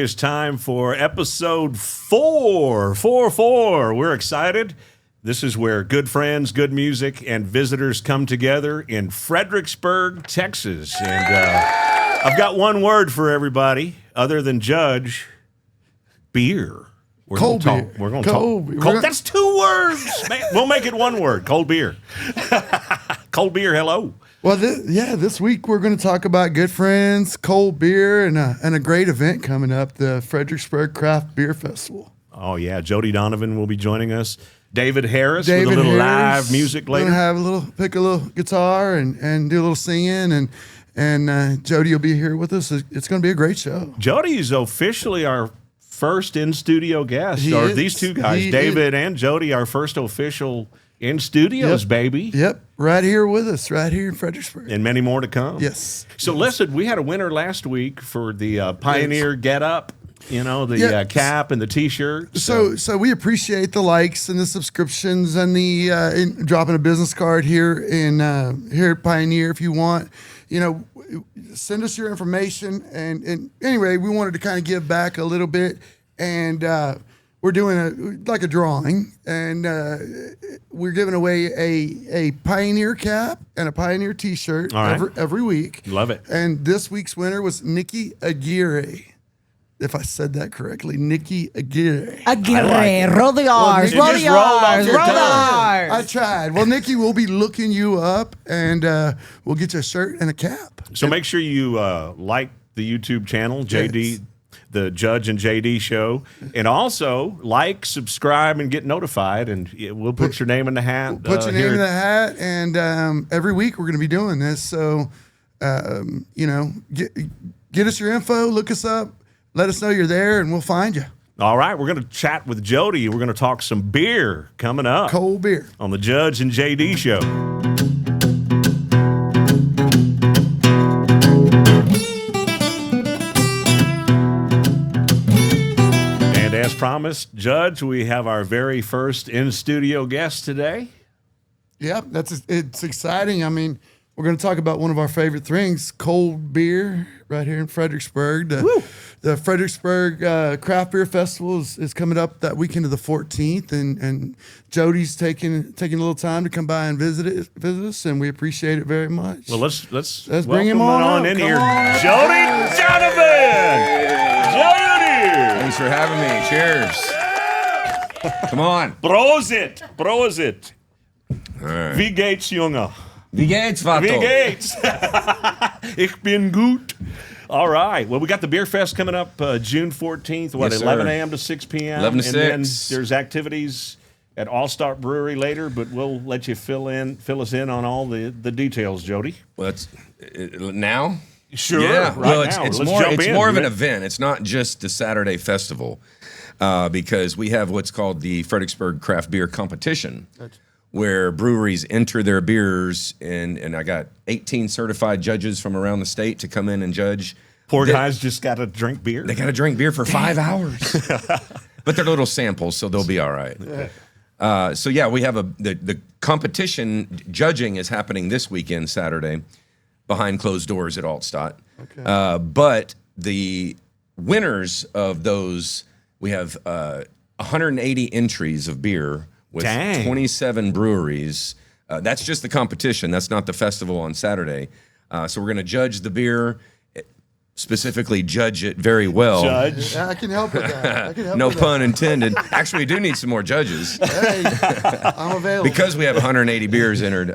It's time for episode 444. We're excited. This is where good friends, good music, and visitors come together in Fredericksburg, Texas. And I've got one word for everybody other than judge: beer. Cold beer. We're going to talk. Cold. That's 2 words. Man, we'll make it 1 word. Cold beer. Cold beer. Hello. Well, this week we're going to talk about good friends, cold beer, and a great event coming up, the Fredericksburg Craft Beer Festival. Oh, yeah. Jody Donovan will be joining us. David Harris with a little live music later. We're going to pick a little guitar and do a little singing, and Jody will be here with us. It's going to be a great show. Jody is officially our first in-studio guest. These two guys, David and Jody, our first official in studios, baby. Yep, right here with us, right here in Fredericksburg. And many more to come. Yes. So listen, we had a winner last week for the Pioneer Get Up, the cap and the T-shirt. So we appreciate the likes and the subscriptions and the dropping a business card here at Pioneer if you want. Send us your information. And anyway, we wanted to kind of give back a little bit, and we're doing a drawing, and we're giving away a Pioneer cap and a Pioneer T-shirt every week. Love it. And this week's winner was Nikki Aguirre. If I said that correctly, Nikki Aguirre. Aguirre, roll the R's, roll the R's, roll the R's. I tried. Well, Nikki, we'll be looking you up, and we'll get you a shirt and a cap. So make sure you like the YouTube channel, JD, the Judge and JD Show, and also like, subscribe, and get notified, and we'll put your name in the hat. We'll put your name in the hat, and every week we're going to be doing this. So, get us your info, look us up. Let us know you're there, and we'll find you. All right, we're going to chat with Jody. We're going to talk some beer coming up. Cold beer. On the Judge and JD Show. And as promised, Judge, we have our very first in-studio guest today. Yeah, it's exciting. I mean, we're going to talk about one of our favorite things, cold beer, right here in Fredericksburg. The Fredericksburg Craft Beer Festival is coming up that weekend of the 14th, and Jody's taking a little time to come by and visit us, and we appreciate it very much. Well, let's bring him on in here. Jody Donovan! Jody! Thanks for having me. Cheers. Come on. Prosit. All right. Wie geht's, Junge? Wie geht's, Vato? Wie geht's? Ich bin gut. All right. Well, we got the Beer Fest coming up June 14th, 11 a.m. to 6 p.m. 11 to 6. And then there's activities at All Star Brewery later, but we'll let you fill us in on all the details, Jody. Well, now? Sure. Yeah. Well, now. it's more of an event. It's not just the Saturday festival because we have what's called the Fredericksburg Craft Beer Competition, where breweries enter their beers, and I got 18 certified judges from around the state to come in and judge. Poor guys just got to drink beer. They got to drink beer for 5 hours. But they're little samples, so they'll be all right. Yeah. We have the competition judging is happening this weekend, Saturday, behind closed doors at Altstadt. Okay. But the winners of those, we have 180 entries of beer with 27 breweries. That's just the competition. That's not the festival on Saturday. So we're going to judge the beer, specifically judge it very well. Judge. I can help with that. No pun intended. Actually, we do need some more judges. Hey, I'm available. Because we have 180 beers entered.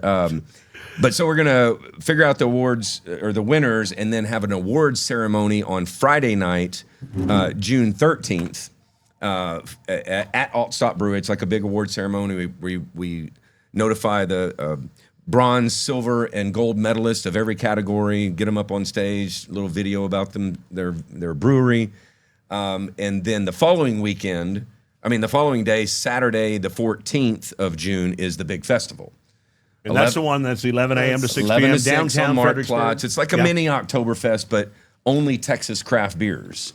But so we're going to figure out the awards or the winners and then have an awards ceremony on Friday night, June 13th. At Altstadt Brewery. It's like a big award ceremony. We notify the bronze, silver, and gold medalists of every category, get them up on stage, a little video about them, their brewery. And then the following day, Saturday, the 14th of June, is the big festival. And that's the one that's 11 a.m. to 6 p.m. downtown Fredericksburg. It's like a mini Oktoberfest, but only Texas craft beers.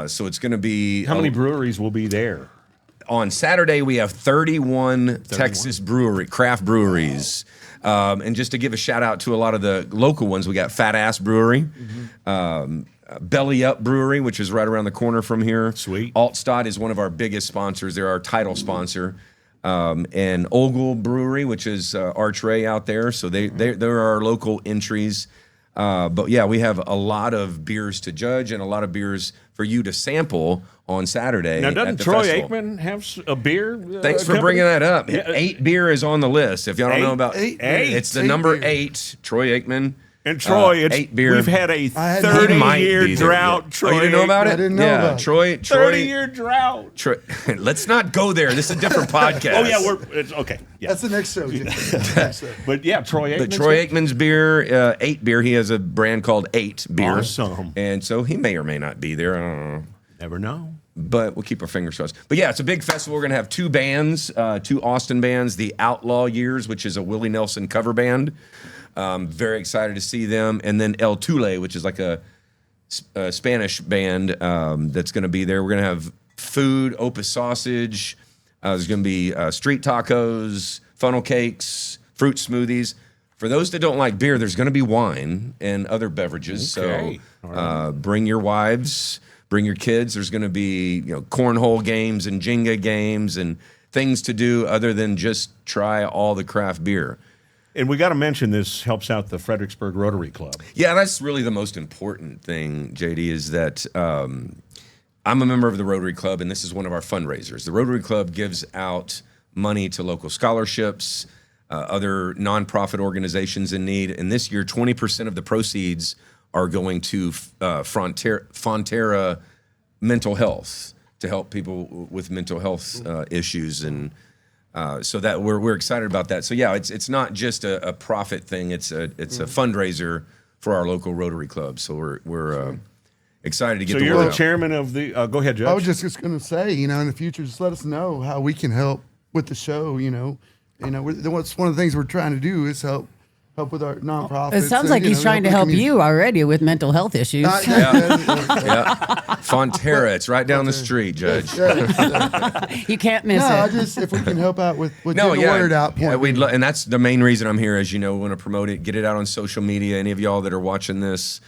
So it's going to be... How many breweries will be there? On Saturday, we have 31 Texas craft breweries. And just to give a shout out to a lot of the local ones, we got Fat Ass Brewery, Belly Up Brewery, which is right around the corner from here. Sweet. Altstadt is one of our biggest sponsors. They're our title sponsor. And Ogle Brewery, which is Archray out there. So they're our local entries. But yeah, we have a lot of beers to judge and a lot of beers for you to sample on Saturday. Now, at doesn't the Troy festival. Aikman have a beer? Thanks for company? bringing that up. Yeah. 8 beer is on the list. If y'all don't know about Eight. it's the Eight number beer. 8. Troy Aikman. And Troy, 8 beer. we've had a He might 30-year be there. drought. Yeah. Troy Oh, you didn't know about I it? didn't know yeah, about it. Troy. 30-year drought. Troy. Let's not go there. This is a different podcast. Oh yeah, it's okay. Yeah, That's the next show. Jim. but yeah, Troy Aikman. But Troy Aikman's beer, 8 beer, he has a brand called 8 beer. Awesome. And so he may or may not be there. I don't know. Never know. But we'll keep our fingers crossed. But yeah, it's a big festival. We're going to have 2 bands, 2 Austin bands, the Outlaw Years, which is a Willie Nelson cover band. Very excited to see them. And then El Tule, which is like a Spanish band that's going to be there. We're going to have food, Opus sausage. There's going to be street tacos, funnel cakes, fruit smoothies. For those that don't like beer, there's going to be wine and other beverages. Okay. So bring your wives, bring your kids. There's going to be cornhole games and Jenga games and things to do other than just try all the craft beer. And we got to mention this helps out the Fredericksburg Rotary Club. Yeah, that's really the most important thing, JD, is that I'm a member of the Rotary Club, and this is one of our fundraisers. The Rotary Club gives out money to local scholarships, other nonprofit organizations in need. And this year, 20% of the proceeds are going to Fonterra Mental Health to help people with mental health issues. And so that we're excited about that. So yeah, it's not just a profit thing. It's a fundraiser for our local Rotary Club. So we're excited to get So the you're word the out. chairman of the. Go ahead, Judge. I was just going to say, in the future, just let us know how we can help with the show. What's one of the things we're trying to do is help with our nonprofits. It sounds like he's trying to help you already with mental health issues. Yeah, Fonterra. It's right down the street, Judge. You can't miss it. If we can help out with getting the word out. Yeah, and that's the main reason I'm here. As you know, we want to promote it, get it out on social media. Any of y'all that are watching this,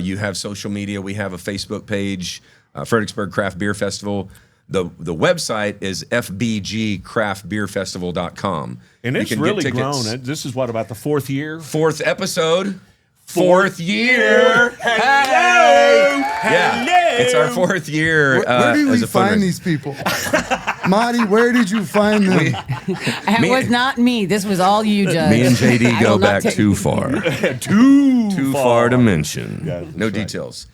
you have social media. We have a Facebook page, Fredericksburg Craft Beer Festival. The website is fbgcraftbeerfestival.com. and it's really grown. This is what, about the 4th year? 4th episode. 4th year. Hello. Yeah, it's our 4th year. Where do as we a find fundraiser. these people? Marty, where did you find them? It was not me. This was all you, Judge. Me and JD I go will not back too far. Too far to mention. Yeah, that's no right. details.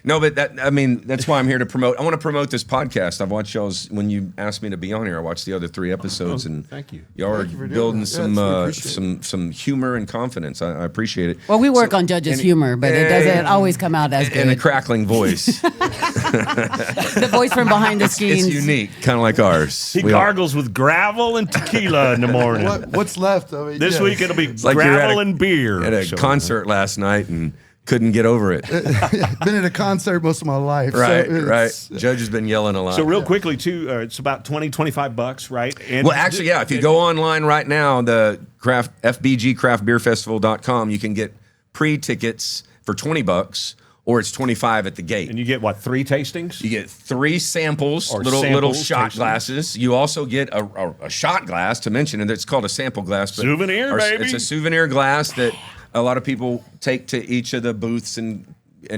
No, but that's why I'm here to promote. I want to promote this podcast. I've watched y'all's, when you asked me to be on here, I watched the other 3 episodes, and thank you. Y'all are Thank you for doing building that. some Yes, we appreciate some humor and confidence. I appreciate it. Well, we work on Judge's humor, but it doesn't always come out as And a good. crackling voice. The voice from behind the scenes. It's unique, kind of like ours. He We all- gargles with gravel and tequila in the morning. What's left of it? This week it'll be like you're gravel at and beer. at a So, concert last night and couldn't get over it. Been at a concert most of my life. Right, so right. it's- Judge has been yelling a lot. So real quickly too, it's about $20-25, right? And Well, actually, yeah. If you go online right now, the FBGCraftBeerFestival.com, you can get pre-tickets for $20, or it's $25 at the gate. and you get what, 3 tastings? You get 3 samples, Or little samples, shot tastings. glasses. You also get a shot glass to mention, and it's called a sample glass. But Souvenir, baby. It's a souvenir glass that a lot of people take to each of the booths and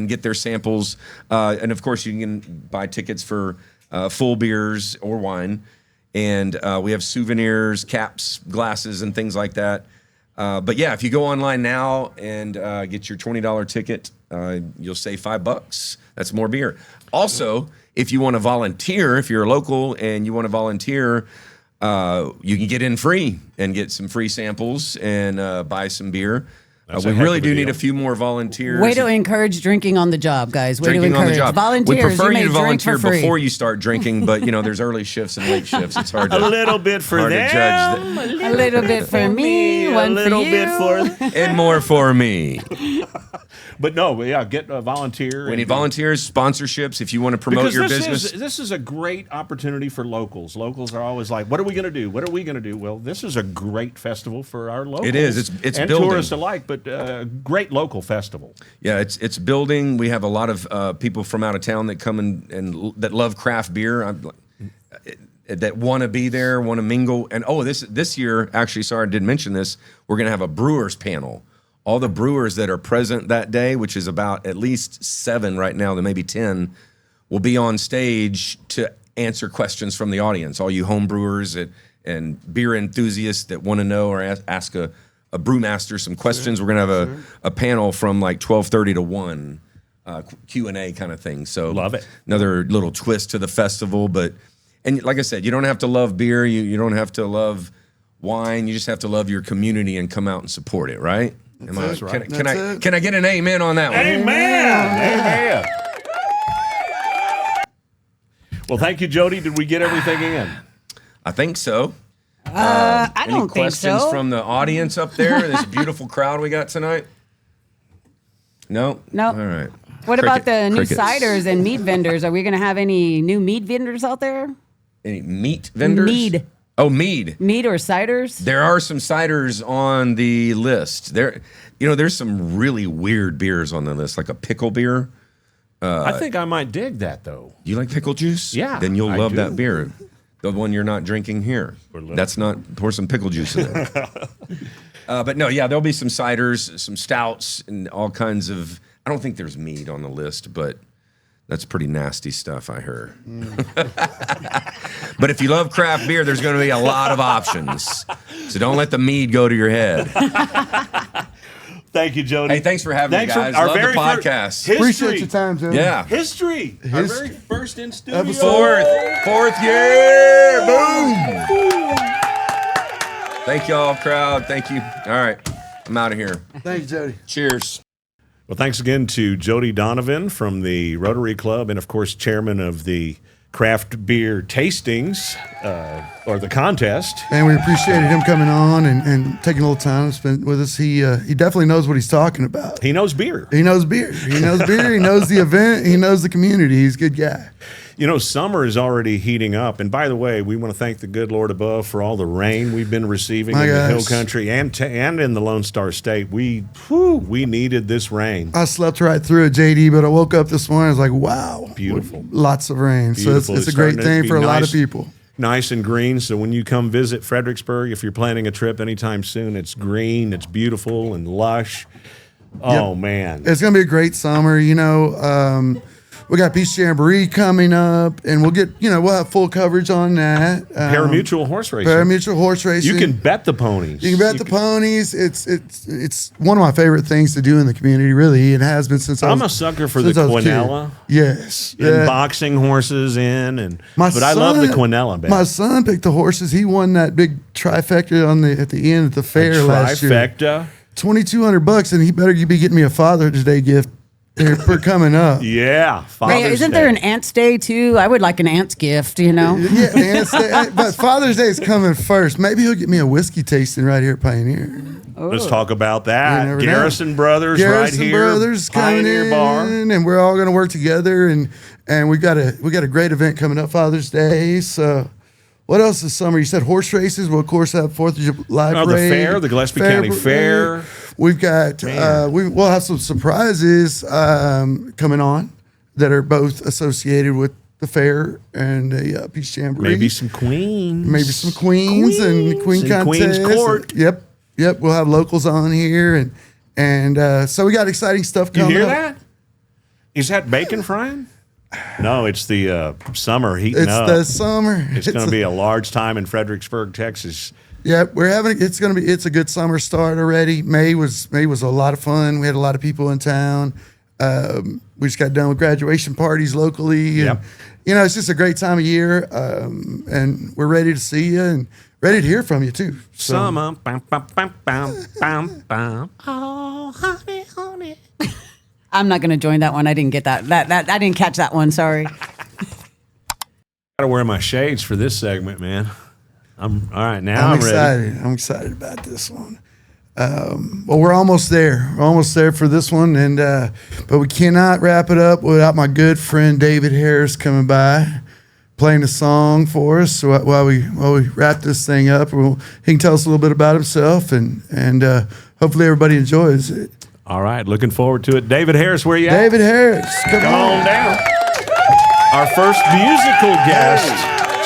get their samples. And of course, you can buy tickets for full beers or wine. And we have souvenirs, caps, glasses, and things like that. But yeah, if you go online now and get your $20 ticket, you'll save $5. That's more beer. Also, if you want to volunteer, if you're a local and you want to volunteer, you can get in free and get some free samples and buy some beer. That's We a heck really of a do need deal. a few more volunteers. Way to encourage drinking on the job, guys. Way Drinking to on the encourage job. volunteers. We prefer may you to drink volunteer for free. before you start drinking, but there's early shifts and late shifts. It's hard to A little bit for hard to them, judge A little bit for me, a one little for you. bit for. and more for me. But no, yeah, get a volunteer. We need volunteers, sponsorships. If you want to promote Because your this business, this is a great opportunity for locals. Locals are always like, "What are we going to do? What are we going to do?" Well, this is a great festival for our locals. It is. It's and building. tourists alike. But but great local festival. Yeah, it's building. We have a lot of people from out of town that come and that love craft beer. That want to be there, want to mingle. And this year, actually, sorry I didn't mention this, we're going to have a brewers panel. All the brewers that are present that day, which is about at least 7 right now, there may be 10, will be on stage to answer questions from the audience. All you home brewers and beer enthusiasts that want to know or ask a brewmaster some questions. We're going to have a panel from like 12:30 to 1, Q&A kind of thing. So love it. Another little twist to the festival, and like I said, you don't have to love beer. You don't have to love wine. You just have to love your community and come out and support it, right? That's right. Can I get an amen on that one? Amen. Well, thank you, Jody. Did we get everything in? I think so. I Any don't think questions so. from the audience up there? This beautiful crowd we got tonight? No? No. All right. What about the new Crickets. ciders and meat vendors? Are we going to have any new meat vendors out there? Any meat vendors? Mead. Oh, mead. Meat or ciders? There are some ciders on the list. There's some really weird beers on the list, like a pickle beer. I think I might dig that, though. You like pickle juice? Yeah, Then you'll I love do. that beer. The one you're not drinking here. That's not, pour some pickle juice in there. But no, yeah, there'll be some ciders, some stouts, and all kinds of, I don't think there's mead on the list, but that's pretty nasty stuff, I heard. But if you love craft beer, there's going to be a lot of options. So don't let the mead go to your head. Thank you, Jody. Hey, thanks for having me, guys. our Love the very podcast. Appreciate your time, Joe. Yeah. History. Our very first in studio. Fourth year. Boom. Thank y'all, crowd. Thank you. All right. I'm out of here. Thank you, Jody. Cheers. Well, thanks again to Jody Donovan from the Rotary Club and, of course, chairman of the craft beer tastings, or the contest. And we appreciated him coming on and taking a little time to spend with us. He definitely knows what he's talking about. He knows beer. He knows beer. He knows beer. He knows the event. He knows the community. He's a good guy. You know, summer is already heating up. And by the way, we want to thank the good Lord above for all the rain we've been receiving in the Hill Country and in the Lone Star State. We needed this rain. I slept right through it, JD, but I woke up this morning. I was like, wow. Beautiful. Lots of rain. Beautiful. So it's a great starting to thing be for a lot of nice- people. Nice and green. So when you come visit Fredericksburg, if you're planning a trip anytime soon, it's green, it's beautiful and lush. Oh, man. It's going to be a great summer. You know, we got Peach Jamboree coming up, and we'll have full coverage on that. Parimutuel horse racing. Parimutuel horse racing. You can bet the ponies. You can bet the ponies. It's one of my favorite things to do in the community. Really, it has been since I'm a sucker for the since I was a kid. quinella. Yes, And boxing horses in, but I son- love the quinella bet. My son picked the horses. He won that big trifecta at the end at the fair last year. Trifecta. $2,200, and he better be getting me a Father's Day gift for coming up. Yeah. Hey, Father's isn't Day. there an Aunt's Day too? I would like an Aunt's gift, you know? Yeah, but Father's Day is coming first. Maybe he'll get me a whiskey tasting right here at Pioneer. Let's talk about You that. never know. Garrison Brothers Garrison right here. Brothers coming Pioneer in, Bar. and we're all going to work together. And we got a great event coming up, Father's Day. So, what else this summer? You said horse races. We'll of course have 4th of July Oh, the parade, fair, the Gillespie County Fair. We've got we'll have some surprises coming on that are both associated with the fair and the Peach Jamboree. Maybe some queens. Maybe some queens and queen and contests. Queen's Court. Yep. We'll have locals on here, and so we got exciting stuff You coming hear up. that? Is that bacon frying? No, it's the summer heating It's up. the summer. It's going to be a large time in Fredericksburg, Texas. Yeah, it's a good summer start already. May was a lot of fun. We had a lot of people in town. We just got done with graduation parties locally. And, Yep. it's just a great time of year. And we're ready to see you and ready to hear from you too. So, Summer. Bam, bam, bam, bam, bam, bam. Oh, honey, honey. I'm not going to join that one. I didn't get that. I didn't catch that one. Sorry. Gotta wear my shades for this segment, man. I'm all right now. I'm I'm ready. excited. I'm excited about this one. Well, we're almost there. We're almost there for this one, but we cannot wrap it up without my good friend David Harris coming by. playing a song for us while we wrap this thing up. He can tell us a little bit about himself, and hopefully everybody enjoys it. All right, looking forward to it. David Harris, where you at? David Harris, Come on down. Our first musical guest.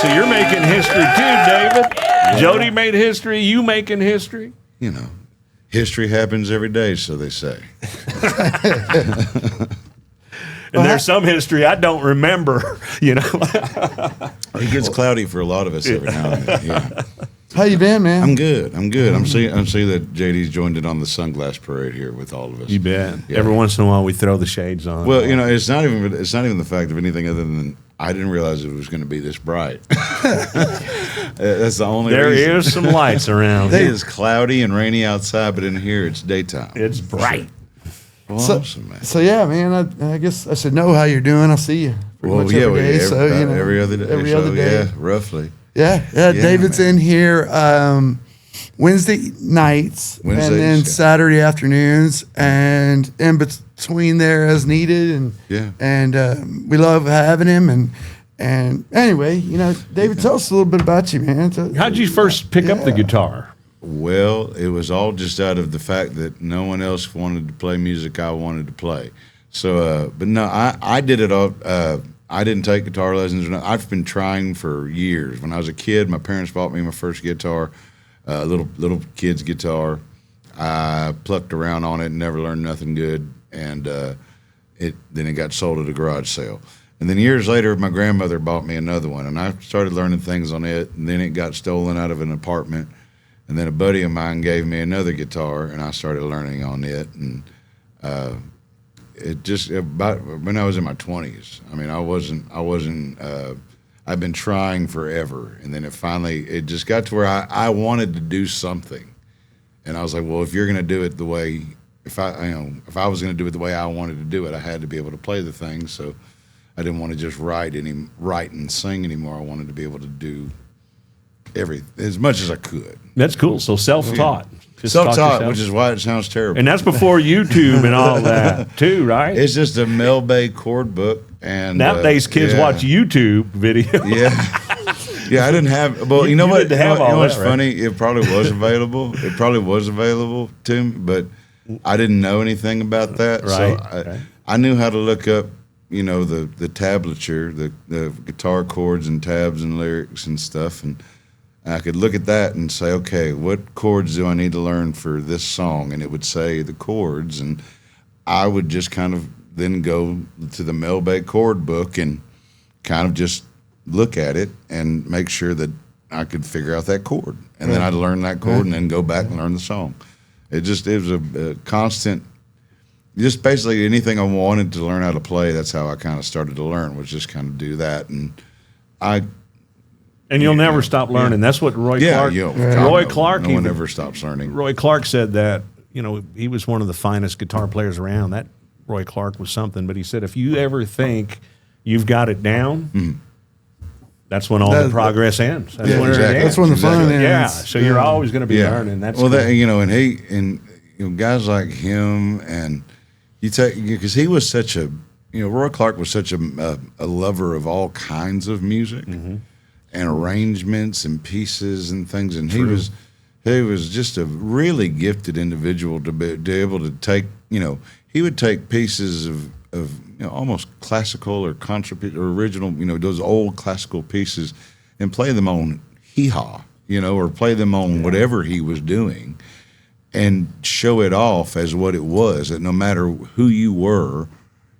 So you're making history too, David. Jody made history. You making history? You know, history happens every day, so they say. And there's some history I don't remember, you know. It gets cloudy for a lot of us every now and then. Yeah. How you been, man? I'm good. I'm seeing that JD's joined in on the sunglass parade here with all of us. You bet. Yeah. Every once in a while we throw the shades on. Well, you know, it's not even the fact of anything other than I didn't realize it was going to be this bright. That's the only there reason. is some lights around. It is cloudy and rainy outside, but in here it's daytime. It's bright. Well, awesome, man. So yeah, man. I guess I should know how you're doing. I see you pretty much every day. Every other day. Every other day. Yeah, roughly. Yeah. David's man. in here Wednesday nights and then Saturday afternoons, and in between there as needed. And we love having him. And anyway, you know, David, tell us a little bit about you, man. How'd you first pick up the guitar? Well, it was all just out of the fact that no one else wanted to play music I wanted to play. So, but no, I did it all. I didn't take guitar lessons. I've been trying for years. When I was a kid, my parents bought me my first guitar, little kid's guitar. I plucked around on it and never learned nothing good. And then it got sold at a garage sale. And then years later, my grandmother bought me another one, and I started learning things on it. And then it got stolen out of an apartment. And then a buddy of mine gave me another guitar, and I started learning on it. And it just about when I was in my 20s. I mean, I wasn't. I've been trying forever, and then it just got to where I wanted to do something, and I was like, well, if you're going to do it the way, if I was going to do it the way I wanted to do it, I had to be able to play the thing. So I didn't want to just write and sing anymore. I wanted to be able to do as much as I could. That's cool. So self-taught. Just Self-taught, which is why it sounds terrible. And that's before YouTube and all that, too, right? It's just a Mel Bay chord book. And nowadays, kids watch YouTube videos. Yeah, I didn't have. Well, you know what? didn't have all what's that, right? funny? It probably was available. It probably was available to me, but I didn't know anything about that. Right. So I knew how to look up, you know, the tablature, the guitar chords and tabs and lyrics and stuff, and I could look at that and say, okay, what chords do I need to learn for this song? And it would say the chords, and I would just kind of then go to the Mel Bay chord book and kind of just look at it and make sure that I could figure out that chord. And then I'd learn that chord and then go back and learn the song. It was a constant, just basically anything I wanted to learn how to play, that's how I kind of started to learn, was just kind of do that. And you'll never stop learning. That's what Roy Clark. Roy Clark. No one ever stops learning. Roy Clark said that. You know, he was one of the finest guitar players around. That Roy Clark was something. But he said, if you ever think you've got it down, that's when all the progress ends. That's when exactly. it ends. That's when the fun ends. Yeah. So you're always going to be learning. That's well, cool. and guys like him, and because he was such a, Roy Clark was such a lover of all kinds of music. And arrangements and pieces and things, and he was just a really gifted individual to be able to take. He would take pieces of almost classical or original, those old classical pieces, and play them on hee-haw, or play them on whatever he was doing, and show it off as what it was. That no matter who you were,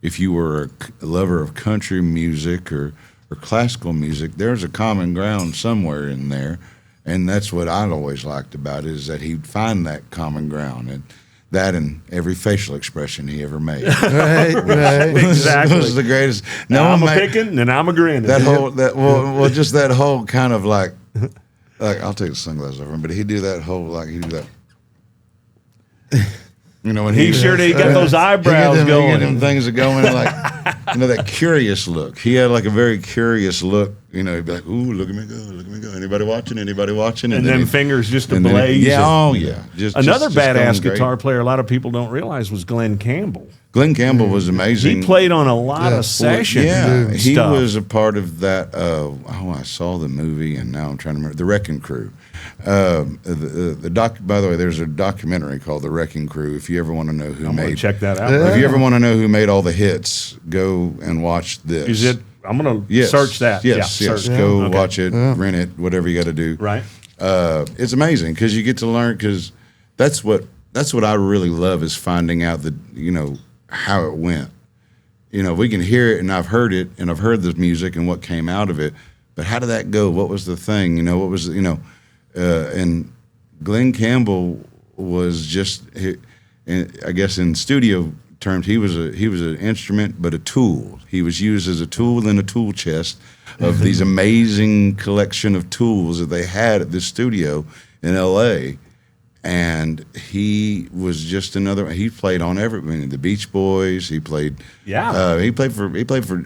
if you were a lover of country music or classical music, there's a common ground somewhere in there, and that's what I'd always liked about it, is that he'd find that common ground, and that and every facial expression he ever made. Right. Exactly. was the greatest. Now I'm a picking and I'm a grinning. Just that whole kind of like I'll take the sunglasses off him, but he'd do that whole he'd do that. When he sure did. He got those eyebrows going. He got them things are going that curious look. He had like a very curious look. He'd be like, "Ooh, look at me go! Anybody watching? Anybody watching?" And then fingers just ablaze. Yeah, oh yeah. Another badass guitar player a lot of people don't realize was Glenn Campbell. Glenn Campbell was amazing. He played on a lot of session He stuff. was a part of that. I saw the movie, and now I'm trying to remember the Wrecking Crew. By the way, there's a documentary called The Wrecking Crew. If you ever want to know who I'm gonna made, check that out. If you ever want to know who made all the hits, go and watch this. Is it? I'm gonna search that. Yes, Yeah, yes. search. Go Okay. watch it, rent it, whatever you got to do. Right. It's amazing because you get to learn. Because that's what I really love is finding out how it went. We can hear it, and I've heard it, and I've heard the music and what came out of it. But how did that go? What was the thing? What was and Glenn Campbell was just, I guess in studio terms, he was an instrument, but a tool. He was used as a tool in a tool chest of these amazing collection of tools that they had at this studio in L.A. And he was just another. He played on everything. The Beach Boys. He played. Yeah. He played for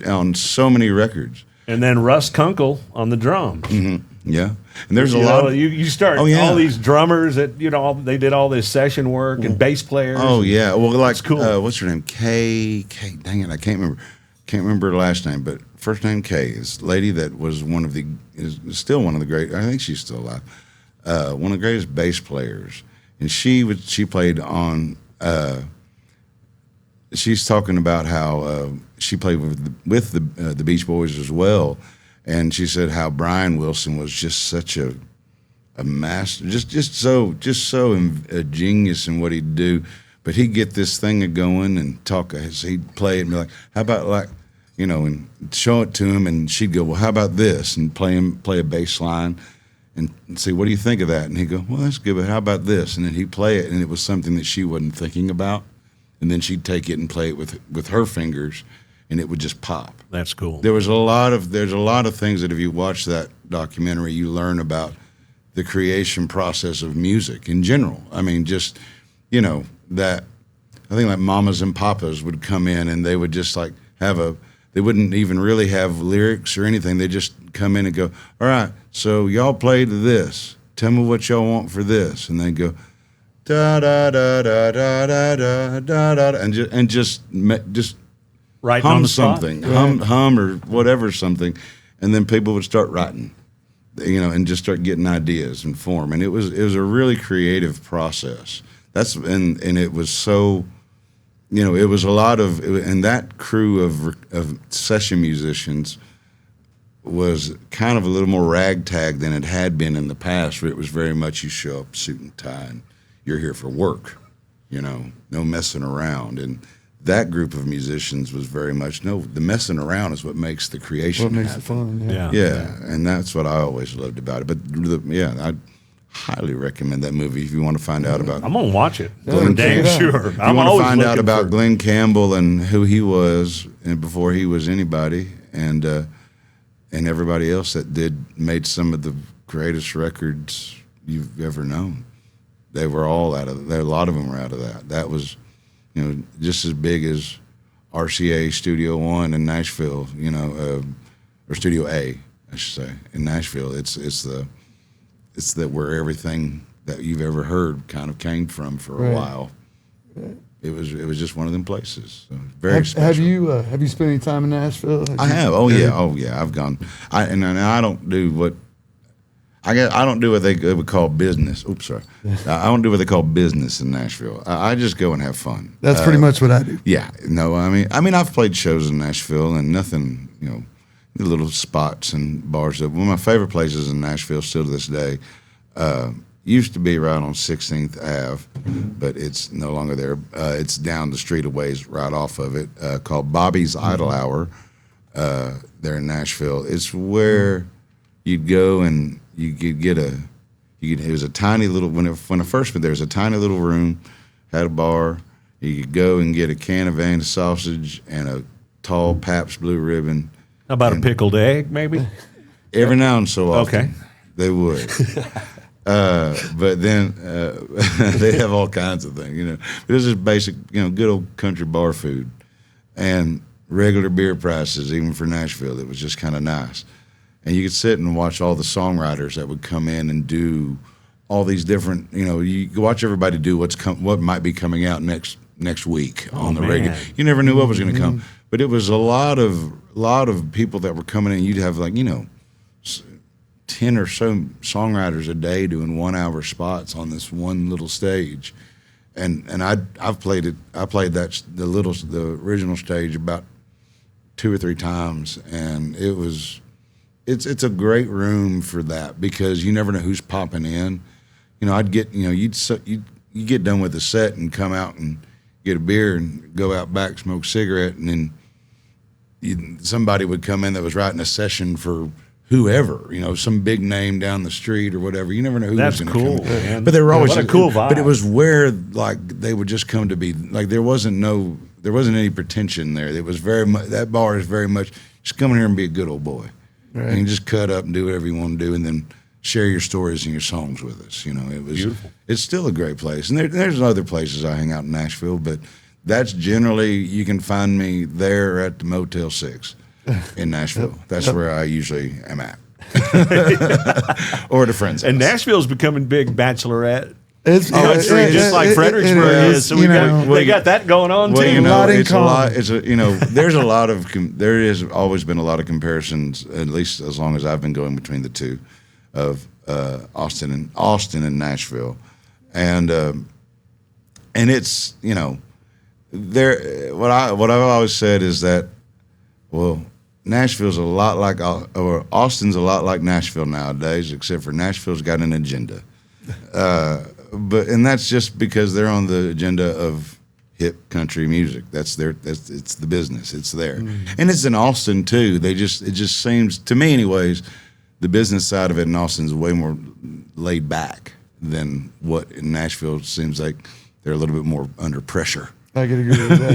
on so many records. And then Russ Kunkel on the drums. Mm-hmm. Yeah. And there's a lot. You start all these drummers that they did all this session work and bass players. Oh yeah. Well, like cool. What's her name? Kay. Dang it, I can't remember. Can't remember her last name, but first name Kay. This lady that was is still one of the great. I think she's still alive. One of the greatest bass players, and she played on. She's talking about how she played with the Beach Boys as well, and she said how Brian Wilson was just such a master, just so a genius in what he'd do. But he'd get this thing going and talk. He'd play it and be like, "How about and show it to him." And she'd go, "Well, how about this?" And play a bass line. And say, "What do you think of that?" And he'd go, "Well, that's good, but how about this?" And then he'd play it, and it was something that she wasn't thinking about. And then she'd take it and play it with her fingers, and it would just pop. That's cool. There's a lot of things that if you watch that documentary, you learn about the creation process of music in general. I mean, just that I think like mamas and papas would come in and they would just like they wouldn't even really have lyrics or anything. They just come in and go, "All right, so y'all played this. Tell me what y'all want for this." And they go, da da da da da da da da, and just Right hum on the spot? something, hum or whatever something, and then people would start writing, and just start getting ideas and form. And it was a really creative process. And it was so. It was a lot of, and that crew of session musicians was kind of a little more ragtag than it had been in the past, where it was very much you show up suit and tie and you're here for work, no messing around. And that group of musicians was very much, the messing around is what makes the creation What makes happen. it fun? Yeah. Yeah, and that's what I always loved about it. But I highly recommend that movie if you want to find out about. I'm gonna watch it. Yeah, For check damn it out. sure. If you I'm want to always find out looking about for- Glenn Campbell and who he was, and before he was anybody, and everybody else that made some of the greatest records you've ever known. They were all out of there. A lot of them were out of that. That was, just as big as RCA Studio One in Nashville, or Studio A, I should say, in Nashville. It's where everything that you've ever heard kind of came from for a while. It was just one of them places. So very special. Have you spent any time in Nashville? I have. Oh yeah. I've gone. I don't do what. I don't do what they would call business. Oops, sorry. I don't do what they call business in Nashville. I just go and have fun. That's pretty much what I do. Yeah. No. I mean, I've played shows in Nashville and nothing. The little spots and bars. One of my favorite places in Nashville, still to this day, used to be right on 16th Ave, but it's no longer there. It's down the street a ways, right off of it, called Bobby's Idle Hour. There in Nashville, it's where you'd go and you could get it was a tiny little, when I first went there, it was a tiny little room, had a bar. You could go and get a can of Angus sausage and a tall Pabst Blue Ribbon. How about a pickled egg, maybe? Every now and so often, Okay. they would. But then they have all kinds of things, It was just basic, good old country bar food and regular beer prices, even for Nashville. It was just kind of nice. And you could sit and watch all the songwriters that would come in and do all these different, you watch everybody do what might be coming out next next week on the radio. You never knew what was going to come, but it was a lot of people that were coming in. You'd have 10 or so songwriters a day doing 1 hour spots on this one little stage, and I've played it. I played the original stage about 2 or 3 times, and it's a great room for that because you never know who's popping in. I'd get you get done with the set and come out and get a beer and go out back, smoke a cigarette, and then somebody would come in that was writing a session for whoever, some big name down the street or whatever. You never know who was going to come. That's cool, man. But they were always what a cool vibe. But it was where they would just come to be there wasn't any pretension there. It was very much, that bar is very much just come in here and be a good old boy. Right. And you just cut up and do whatever you want to do, and then share your stories and your songs with us. It was beautiful. It's still a great place, and there's other places I hang out in Nashville, but that's generally you can find me there at the Motel 6 in Nashville. That's where I usually am at, or at a friend's house. And Nashville's becoming big bachelorette. It's just like Fredericksburg is. So they got that going on too. There has always been a lot of comparisons, at least as long as I've been going between the two, of Austin and Nashville, and it's there. What I've always said is that Nashville's a lot like or Austin's a lot like Nashville nowadays, except for Nashville's got an agenda. And that's just because they're on the agenda of hip country music. It's the business. It's there. And it's in Austin too. It just seems to me anyways, the business side of it in Austin is way more laid back than what in Nashville seems like they're a little bit more under pressure. I could agree with that.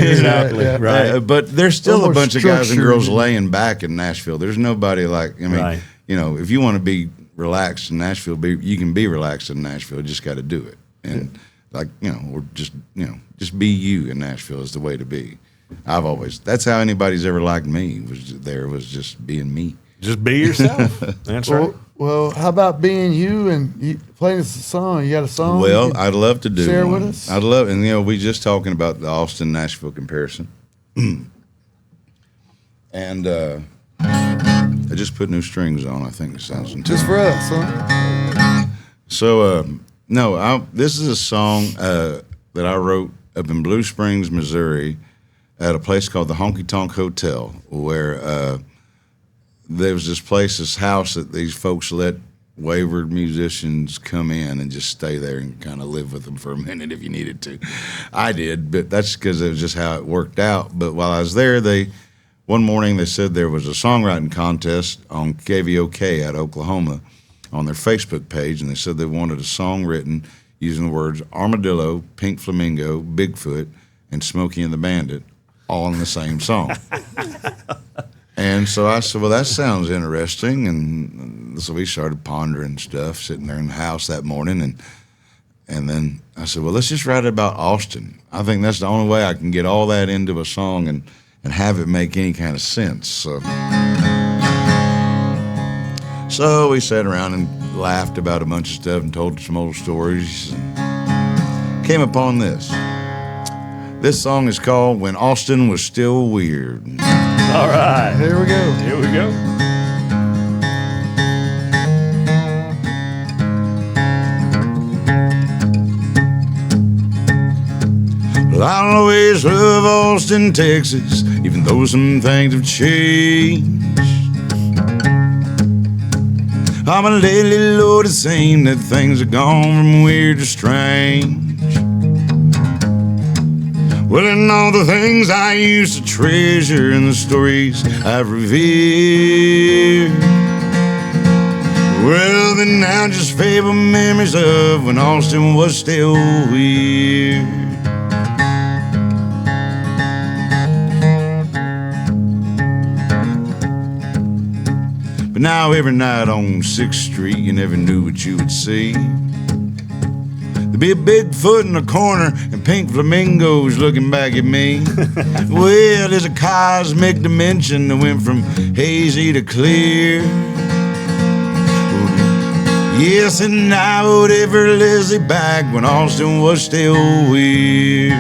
Exactly. Yeah. Right. But there's still a bunch of guys and girls structured. laying back in Nashville. There's nobody if you want to be relaxed in Nashville, you can be relaxed in Nashville. You just got to do it. And or just be you in Nashville is the way to be. That's how anybody's ever liked me was just being me. Just be yourself. That's right. Well, how about being you and playing a song? You got a song? Well, I'd love to do share one. with us. I'd love, and we just talking about the Austin-Nashville comparison. And I just put new strings on. I think it sounds interesting. Just for us, huh? So, this is a song that I wrote up in Blue Springs, Missouri, at a place called the Honky Tonk Hotel, where there was this house that these folks let wayward musicians come in and just stay there and kind of live with them for a minute if you needed to. I did, but that's because it was just how it worked out. But while I was there, one morning they said there was a songwriting contest on KVOK out of Oklahoma on their Facebook page, and they said they wanted a song written using the words armadillo, pink flamingo, Bigfoot, and Smokey and the Bandit all in the same song. And so I said, well, that sounds interesting. And so we started pondering stuff, sitting there in the house that morning. And then I said, well, let's just write it about Austin. I think that's the only way I can get all that into a song and have it make any kind of sense. So we sat around and laughed about a bunch of stuff and told some old stories and came upon this. This song is called When Austin Was Still Weird. All right. Here we go. Here we go. Well, I'll always love Austin, Texas, even though some things have changed. I'm a lately Lord, it seems that things have gone from weird to strange. Well, and all the things I used to treasure and the stories I've revered, well, then now just favorite memories of when Austin was still weird. But now every night on 6th Street, you never knew what you would see. There'd be a Bigfoot in the corner and pink flamingos looking back at me. Well, there's a cosmic dimension that went from hazy to clear. Yes, and I would ever Leslie back when Austin was still weird.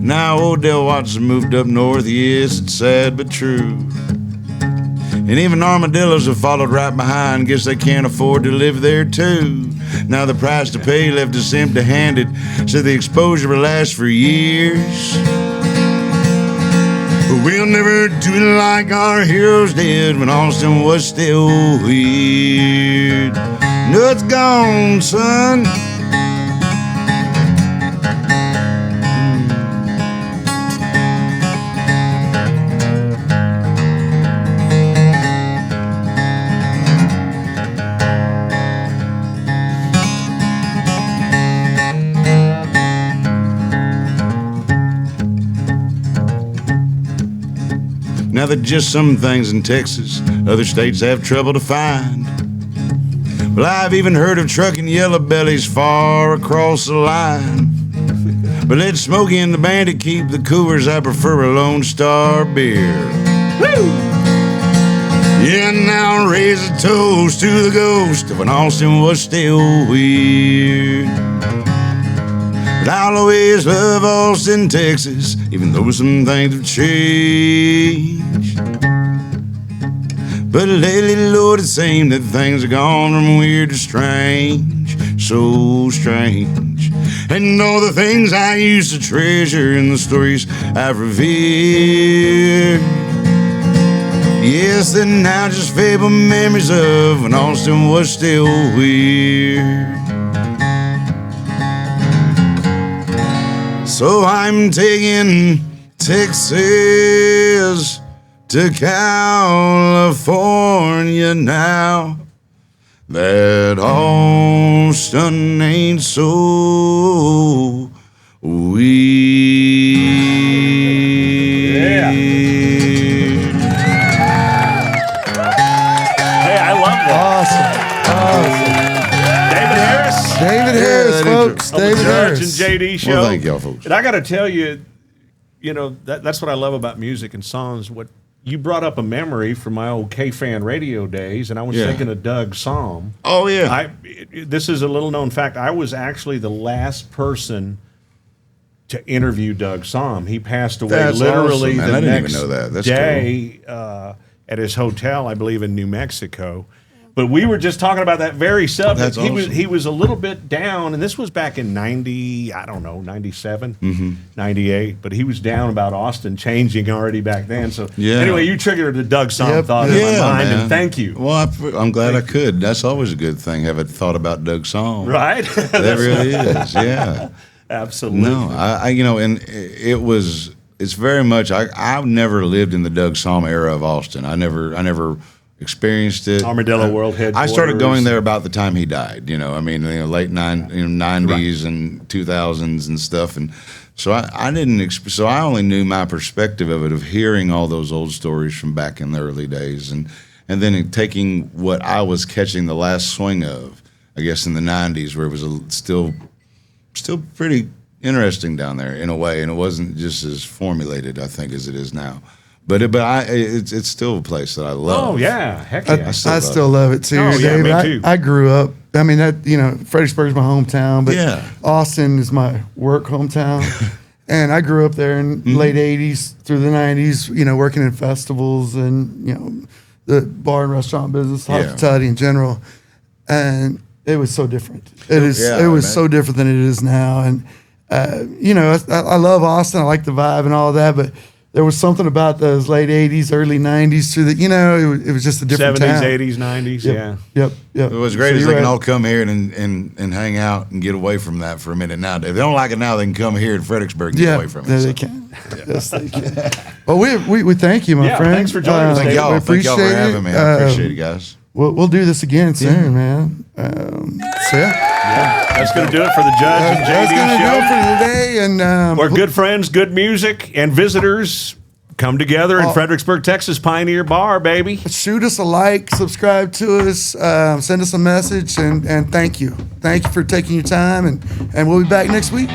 Now Odell Watson moved up north, yes, it's sad but true. And even armadillos have followed right behind, guess they can't afford to live there too. Now the price to pay left us empty-handed, so the exposure will last for years. But we'll never do it like our heroes did when Austin was still weird. No, it's gone, son. Now that just some things in Texas, other states have trouble to find. Well, I've even heard of trucking yellow bellies far across the line. But let Smokey and the Bandit keep the coolers, I prefer a Lone Star beer. Woo! Yeah, now raise a toast to the ghost of when Austin was still weird. But I'll always love Austin, Texas, even though some things have changed. But lately, Lord, it seems that things have gone from weird to strange, so strange. And all the things I used to treasure in the stories I've revered, yes, they're now just fabled memories of when Austin was still weird. So I'm taking Texas to California now. That Austin ain't so weird. Yeah. Hey, I love that. Awesome. David Harris. David Harris, folks. On the David Judge Harris. and JD show. Well, thank y'all, folks. And I got to tell you, you know, that's what I love about music and songs. What you brought up a memory from my old K-Fan radio days, and I was Yeah. thinking of Doug Psalm. Oh, yeah. This is a little known fact. I was actually the last person to interview Doug Psalm. He passed away That's literally awesome, man. the I didn't even next know that. That's day at his hotel, I believe, in New Mexico. But we were just talking about that very subject. That's He was awesome. he was a little bit down, and this was back in 90, I don't know, 97, 98. But he was down about Austin changing already back then. So Yeah. anyway, you triggered a Doug Psalm Yep. thought in my mind, man. and thank you. Well, I'm glad I could. That's always a good thing, having thought about Doug Song. Right? That really is, yeah. Absolutely. No, I you know, and it's very much, I've never lived in the Doug Psalm era of Austin. I never experienced it. Armadillo World I started headquarters. going there about the time he died, I mean, late 90s and 2000s and stuff. And so I didn't, so I only knew my perspective of it, of hearing all those old stories from back in the early days. And then taking what I was catching the last swing of, I guess in the 90s, where it was still pretty interesting down there in a way, and it wasn't just as formulated, I think, as it is now. But it's still a place that I love. Oh, yeah. Heck yeah. I still love it too, Oh, yeah, David. me too. I grew up. I mean, Fredericksburg's my hometown, but Yeah. Austin is my work hometown. And I grew up there in late '80s through the '90s. Working in festivals and the bar and restaurant business, hospitality in general. And it was so different. It was so different than it is now. And I love Austin. I like the vibe and all that, but there was something about those late '80s, early '90s through it was just a different 70s, town. 80s, 90s, yeah. Yep. It was great So is you're they can right. all come here and hang out and get away from that for a minute now. If they don't like it now, they can come here in Fredericksburg and get away from it. Yeah, So, they can. Yes, they can. Well, we thank you, my Yeah, friend. thanks for joining us, Thank David. y'all. We Thank y'all for appreciate having me. it. I appreciate it, guys. We'll do this again soon, man. So yeah, That's going to do it for the Judge and that's gonna do it JD for today. And show. Where good friends, good music, and visitors come together in Fredericksburg, Texas, Pioneer Bar, baby. shoot us a like, subscribe to us, send us a message, and thank you for taking your time. And we'll be back next week.